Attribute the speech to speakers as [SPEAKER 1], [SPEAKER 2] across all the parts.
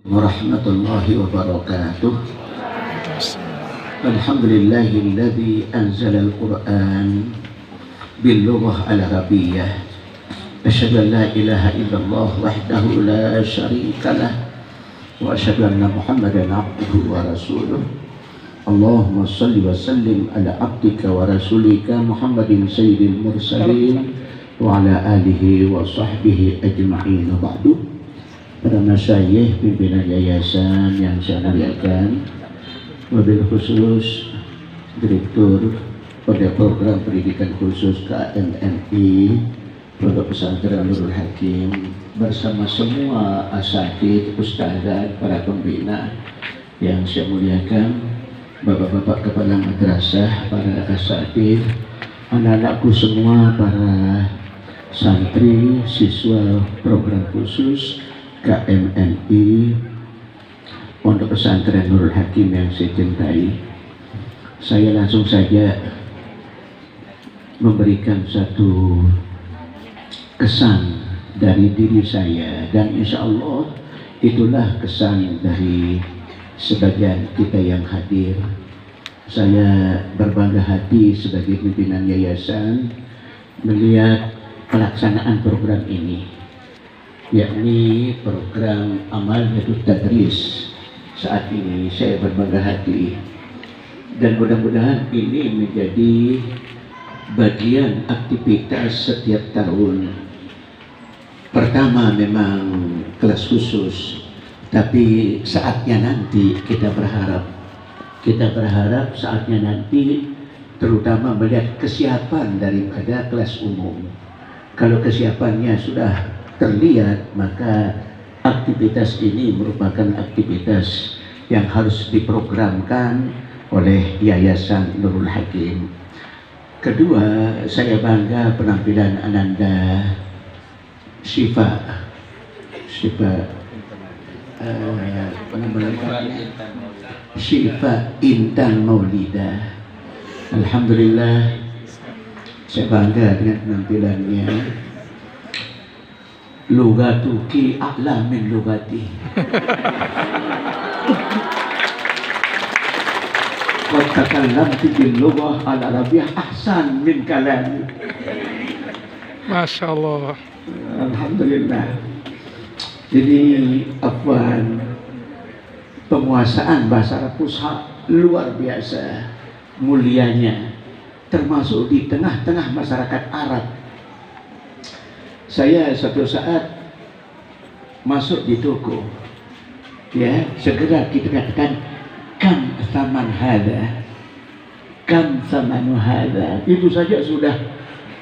[SPEAKER 1] warahmatullahi wabarakatuh. Alhamdulillahilladzi anzala al-Qur'an bil lughah al-arabiyyah. Asyhadu an la ilaha illallah wahdahu la syarika lah wa asyhadu anna Muhammadan abduhu wa rasuluh. Allahumma shalli wa sallim ala abdika wa rasulika Muhammadin sayyidil mursalin wa ala alihi wa sahbihi ajma'in. Ba'du. Para masyayikh pimpinan yayasan yang saya muliakan, wabil khusus Direktur pada program pendidikan khusus KMNI Pondok Pesantren Nurul Hakim bersama semua asatidz, ustadzat, para pembina yang saya muliakan, bapak-bapak kepala madrasah, para asatidz, anak-anakku semua, para santri, siswa program khusus KMNI Pondok Pesantren Nurul Hakim yang saya cintai. Saya langsung saja memberikan satu kesan dari diri saya, dan insya Allah itulah kesan dari sebagian kita yang hadir. Saya berbangga hati sebagai pimpinan yayasan melihat pelaksanaan program ini, yakni program amal yaitu tadris. Saat ini saya berbangga hati dan mudah-mudahan ini menjadi bagian aktivitas setiap tahun. Pertama memang kelas khusus, tapi saatnya nanti kita berharap saatnya nanti terutama melihat kesiapan daripada kelas umum. Kalau kesiapannya sudah terlihat, maka aktivitas ini merupakan aktivitas yang harus diprogramkan oleh Yayasan Nurul Hakim. Kedua, saya bangga penampilan Ananda Syifa Intan Maulidah. Alhamdulillah, saya bangga dengan penampilannya. Lugatuki a'la min lugati. Qad takallamtu bil lughah al-arabiyyah ahsan min kalami.
[SPEAKER 2] Masya Allah.
[SPEAKER 1] Alhamdulillah. Jadi afwan, penguasaan bahasa Arab Fusha luar biasa mulianya, termasuk di tengah-tengah masyarakat Arab. Saya suatu saat masuk di toko, ya, segera kita katakan kam saman hada, kam samanu hada. Itu saja sudah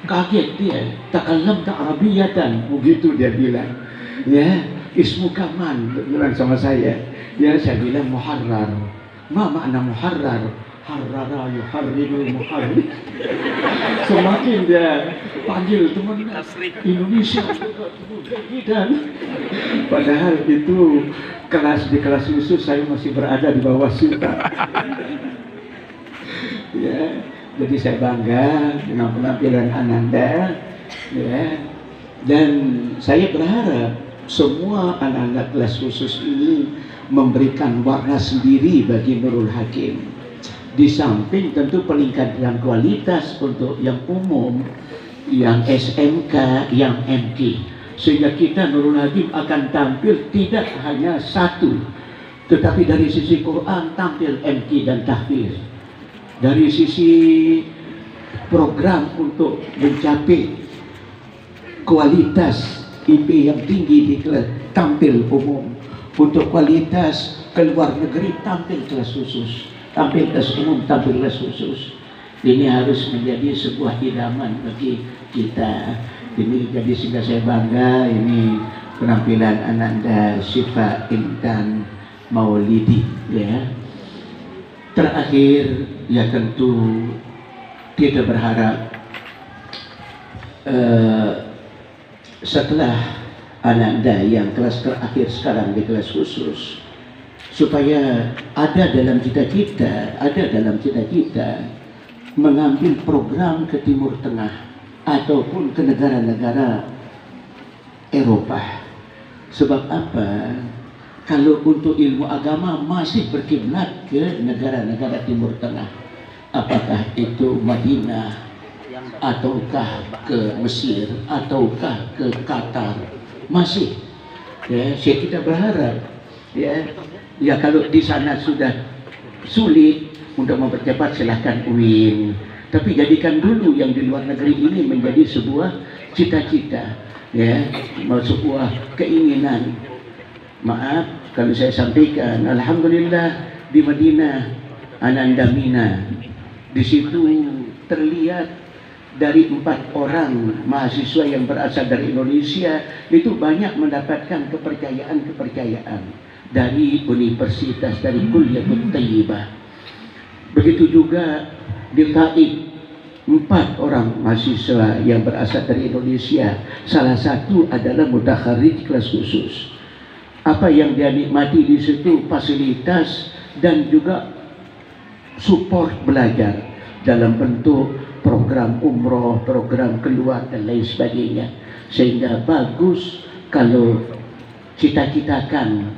[SPEAKER 1] kaget dia. Takallam ta'arabiyatan, begitu dia bilang. Ya, ismu kaman, bilang sama saya. Ya, saya bilang muharrar. Ma makna muharrar? Harrara yuharriru muharrir. Semakin dia panggil teman Indonesia dan padahal itu di kelas khusus saya masih berada di bawah Sinta. Ya, jadi saya bangga dengan penampilan Ananda, ya, dan saya berharap semua anak-anak kelas khusus ini memberikan warna sendiri bagi Nurul Hakim. Di samping tentu peningkatan kualitas untuk yang umum, yang SMK, yang MK, sehingga kita Nurul Hakim akan tampil tidak hanya satu, tetapi dari sisi Quran tampil MK dan tahfidz, dari sisi program untuk mencapai kualitas IP yang tinggi di kelas tampil umum, untuk kualitas keluar negeri tampil kelas khusus, tampil kelas umum, tampil kelas khusus. Ini harus menjadi sebuah idaman bagi kita. Ini jadi sehingga saya bangga ini penampilan Ananda Syifa Intan Maulidi, ya. Terakhir, ya tentu kita berharap setelah Ananda yang kelas terakhir sekarang di kelas khusus, supaya ada dalam cita-cita mengambil program ke Timur Tengah ataupun ke negara-negara Eropa. Sebab apa? kalau untuk ilmu agama masih berkiblat ke negara-negara Timur Tengah, apakah itu Madinah, ataukah ke Mesir, ataukah ke Qatar, masih. Ya, kita berharap ya kalau di sana sudah sulit untuk mempercepat, silahkan UIN, tapi jadikan dulu yang di luar negeri ini menjadi sebuah cita-cita, ya, sebuah keinginan. Maaf kalau saya sampaikan, alhamdulillah di Madinah, Ananda Mina, di situ terlihat dari 4 orang mahasiswa yang berasal dari Indonesia itu banyak mendapatkan kepercayaan dari universitas, dari Kuliatul Thayyibah. Begitu juga di Taif, 4 orang mahasiswa yang berasal dari Indonesia, salah satu adalah mutakharrij kelas khusus. Apa yang dia nikmati di situ fasilitas dan juga support belajar dalam bentuk program umroh, program keluar dan lain sebagainya. Sehingga bagus kalau cita-citakan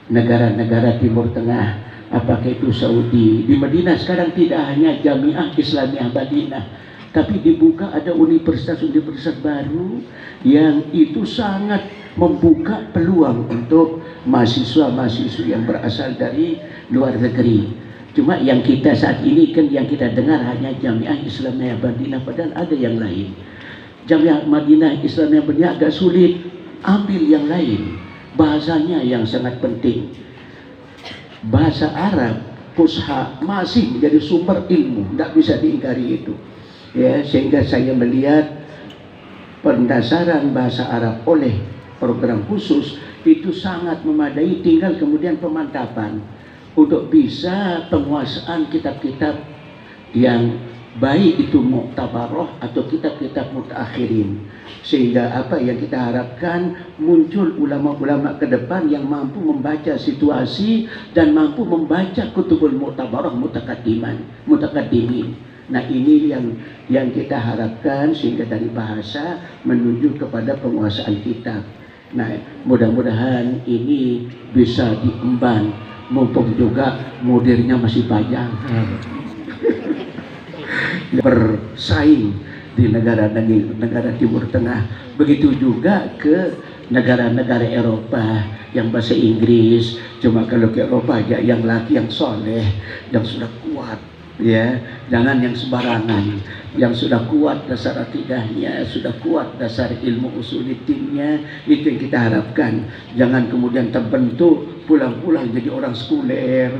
[SPEAKER 1] negara-negara Timur Tengah, apakah itu Saudi. Di Madinah sekarang tidak hanya Jamiah Islamiyah Madinah, tapi dibuka ada universitas-universitas baru yang itu sangat membuka peluang untuk mahasiswa-mahasiswa yang berasal dari luar negeri. Cuma yang kita saat ini kan yang kita dengar hanya Jamiah Islamiyah Madinah, padahal ada yang lain. Jamiah Madinah Islamiyah Madinah agak sulit, ambil yang lain. Bahasanya yang sangat penting. Bahasa Arab Fusha masih menjadi sumber ilmu, tidak bisa diingkari itu. Ya, sehingga saya melihat pendasaran bahasa Arab oleh program khusus itu sangat memadai, tinggal kemudian pemantapan untuk bisa penguasaan kitab-kitab yang baik itu muktabaroh atau kitab-kitab mutakhirin, sehingga apa yang kita harapkan muncul ulama-ulama ke depan yang mampu membaca situasi dan mampu membaca kutubul muktabaroh mutakaddimin. Nah ini yang kita harapkan, sehingga dari bahasa menuju kepada penguasaan kitab. Nah mudah-mudahan ini bisa diemban, mumpung juga modernnya masih panjang. Bersaing di negara Timur Tengah, begitu juga ke negara-negara Eropa yang bahasa Inggris. Cuma kalau ke Eropa aja yang laki yang soleh, yang sudah kuat, ya, jangan yang sembarangan, yang sudah kuat dasar akidahnya, sudah kuat dasar ilmu usuluddinnya, itu yang kita harapkan. Jangan kemudian terbentuk pulang-pulang jadi orang sekuler,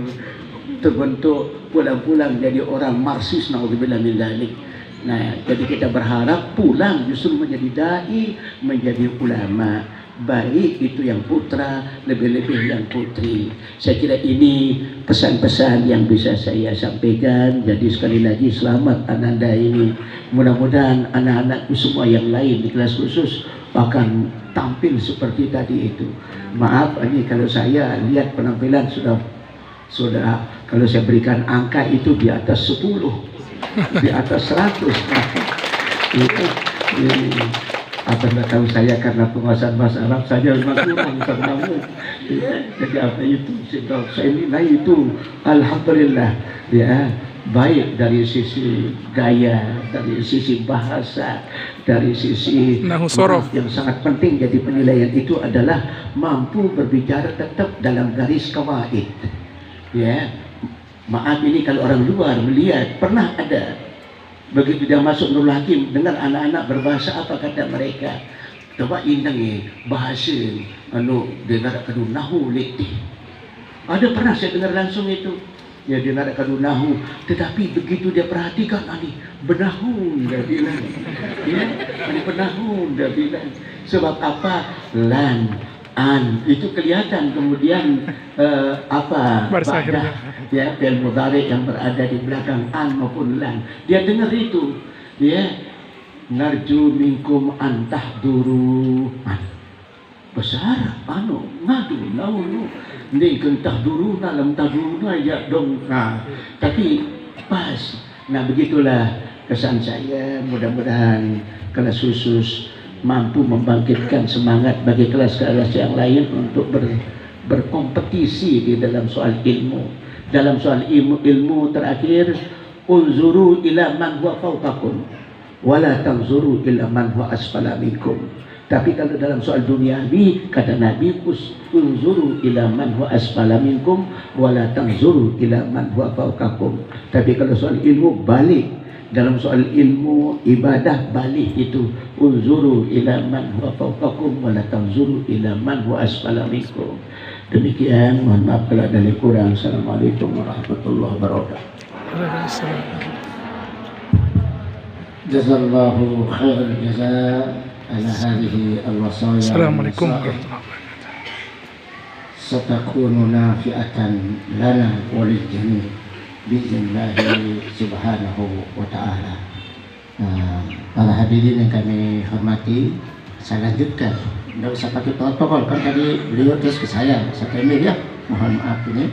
[SPEAKER 1] terbentuk pulang-pulang jadi orang Marxis, naudzubillah min dzalik. Nah, jadi kita berharap pulang justru menjadi dai, menjadi ulama, baik itu yang putra, lebih-lebih yang putri. Saya kira ini pesan-pesan yang bisa saya sampaikan. Jadi sekali lagi selamat Ananda ini. Mudah-mudahan anak-anakku semua yang lain di kelas khusus akan tampil seperti tadi itu. Maaf ini kalau saya lihat penampilan sudah kalau saya berikan angka itu di atas 10, di atas 100. Itu apa nggak tahu saya karena penguasaan bahasa Arab saja memang kurang terlalu. Jadi apa itu saya nilai itu alhamdulillah ya, baik dari sisi gaya, dari sisi bahasa, dari sisi yang sangat penting. Jadi penilaian itu adalah mampu berbicara tetap dalam garis kawaid. Ya, maaf ini kalau orang luar melihat, pernah ada begitu dia masuk Nurul Hakim dengar anak-anak berbahasa apa kata mereka, coba indangi bahasa dengar kadu nahu leti. Ada pernah saya dengar langsung itu, ya dengar kadu nahu, tetapi begitu dia perhatikan ani benahun dia bilang, ya ani benahun dia bilang. Sebab apa? Lan an itu kelihatan kemudian badah, ya, fi'il mudhari yang berada di belakang an maupun lan. Dia dengar itu, ya, narju minkum antahduru besar ngadu naunu ni kentah duru lam tahduru aja dong. Nah, tapi pas. Nah, begitulah kesan saya. Mudah-mudahan kelas khusus mampu membangkitkan semangat bagi kelas-kelas yang lain untuk berkompetisi di dalam soal ilmu. Dalam soal ilmu terakhir, unzuru ila man huwa fawqakum wala tanzuru ila man huwa asfala minkum. Tapi kalau dalam soal duniawi, kata Nabi, unzuru ila man huwa asfala minkum wala tanzuru ila man huwa fawqakum. Tapi kalau soal ilmu, balik. Dalam soal ilmu ibadah, balik itu, unzuru ila man huwa fawqakum wala tanzuru ila man huwa asfala minkum. Demikian, mohon maaf kalau ada kurang. Assalamualaikum warahmatullahi wabarakatuh. Jazallahu khairal jazaa ala hadhihi al-wasaya.
[SPEAKER 2] Assalamualaikum warahmatullahi wabarakatuh.
[SPEAKER 1] Satakunu nafi'atan lana walil jami' bi'idhnillahi subhanahu wa ta'ala. Para hadirin yang kami hormati, saya lanjutkan. Nggak usah pakai protokol, kan tadi beliau terus ke saya, Emil ya, mohon maaf ini.